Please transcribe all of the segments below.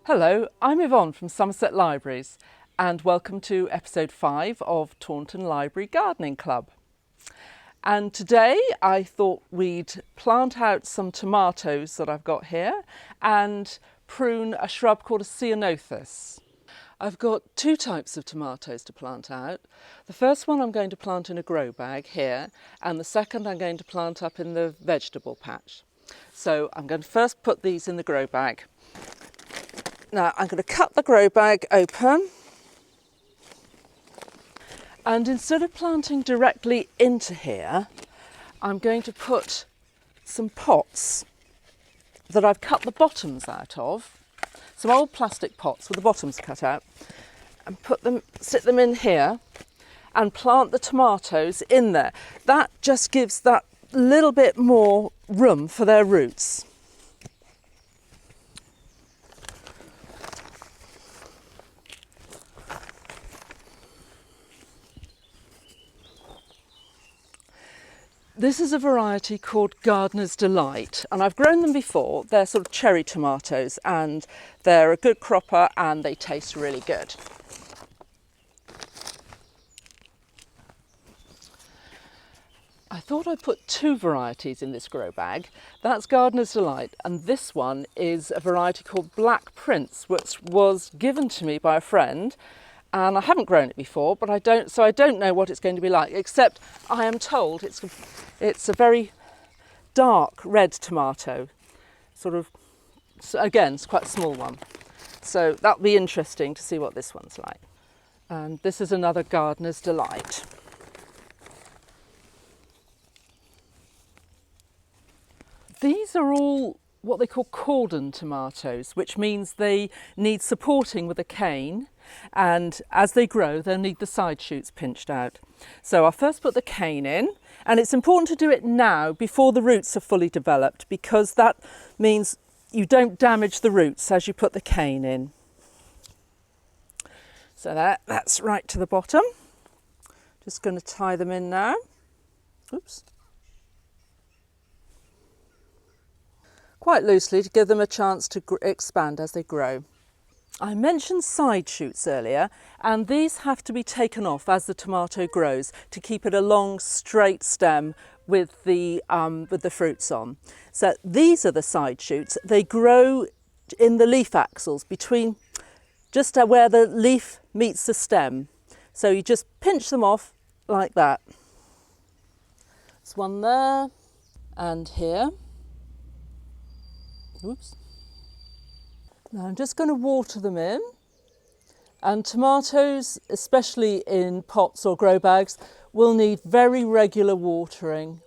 Hello, I'm Yvonne from Somerset Libraries and welcome to episode 5 of Taunton Library Gardening Club. And today I thought we'd plant out some tomatoes that I've got here and prune a shrub called a Cyanothus. I've got two types of tomatoes to plant out. The first one I'm going to plant in a grow bag here, and the second I'm going to plant up in the vegetable patch. So I'm going to first put these in the grow bag. Now I'm going to cut the grow bag open, and instead of planting directly into here, I'm going to put some pots that I've cut the bottoms out of, some old plastic pots with the bottoms cut out, and sit them in here and plant the tomatoes in there. That just gives that little bit more room for their roots. This is a variety called Gardener's Delight, and I've grown them before. They're sort of cherry tomatoes and they're a good cropper and they taste really good. I thought I'd put two varieties in this grow bag. That's Gardener's Delight, and this one is a variety called Black Prince, which was given to me by a friend. And I haven't grown it before, but I don't know what it's going to be like, except I am told it's a very dark red tomato, again, it's quite a small one. So that'll be interesting to see what this one's like. And this is another Gardener's Delight. These are all what they call Cordon Tomatoes, which means they need supporting with a cane, and as they grow they'll need the side shoots pinched out. So I'll first put the cane in, and it's important to do it now before the roots are fully developed, because that means you don't damage the roots as you put the cane in. So that's right to the bottom. Just going to tie them in now. Oops. Quite loosely to give them a chance to expand as they grow. I mentioned side shoots earlier, and these have to be taken off as the tomato grows to keep it a long straight stem with the fruits on. So these are the side shoots. They grow in the leaf axils between just where the leaf meets the stem. So you just pinch them off like that. There's one there and here. Oops. Now I'm just going to water them in, and tomatoes, especially in pots or grow bags, will need very regular watering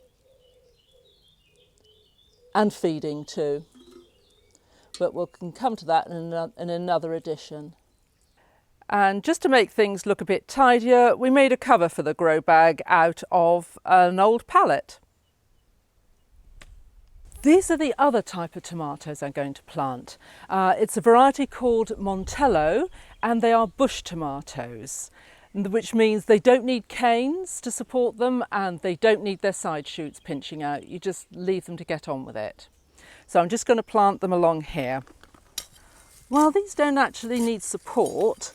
and feeding too, but we can come to that in another edition. And just to make things look a bit tidier, we made a cover for the grow bag out of an old pallet. These are the other type of tomatoes I'm going to plant. It's a variety called Montello, and they are bush tomatoes, which means they don't need canes to support them and they don't need their side shoots pinching out. You just leave them to get on with it. So I'm just going to plant them along here. While these don't actually need support,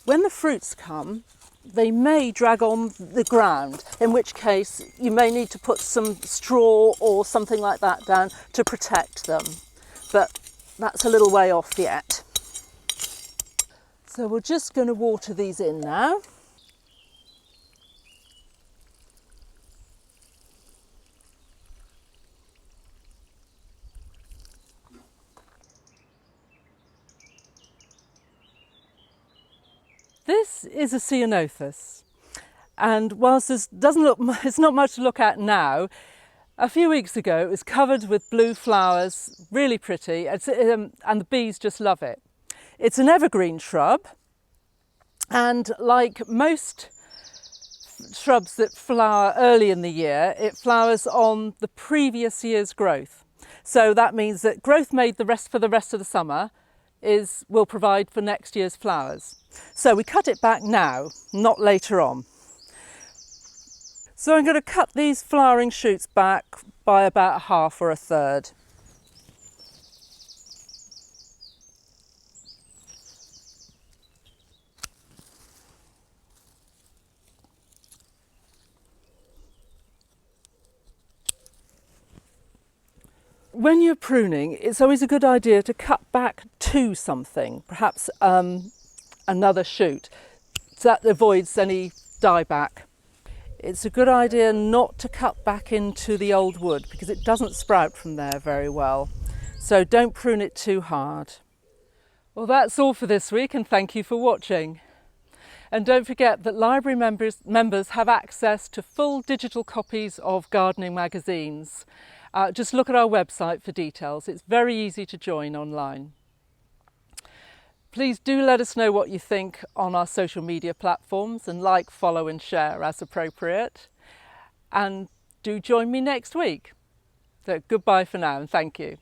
when the fruits come, they may drag on the ground, in which case you may need to put some straw or something like that down to protect them, but that's a little way off yet. So we're just going to water these in now. This is a Cyanothus, and whilst it's not much to look at now, a few weeks ago it was covered with blue flowers, really pretty, and the bees just love it. It's an evergreen shrub, and like most shrubs that flower early in the year, it flowers on the previous year's growth. So that means that growth made for the rest of the summer will provide for next year's flowers. So we cut it back now, not later on. So I'm going to cut these flowering shoots back by about a half or a third. When you're pruning, it's always a good idea to cut back to something, perhaps another shoot, so that avoids any dieback. It's a good idea not to cut back into the old wood because it doesn't sprout from there very well. So don't prune it too hard. Well, that's all for this week, and thank you for watching. And don't forget that library members have access to full digital copies of gardening magazines. Just look at our website for details. It's very easy to join online. Please do let us know what you think on our social media platforms, and like, follow and share as appropriate. And do join me next week. So goodbye for now, and thank you.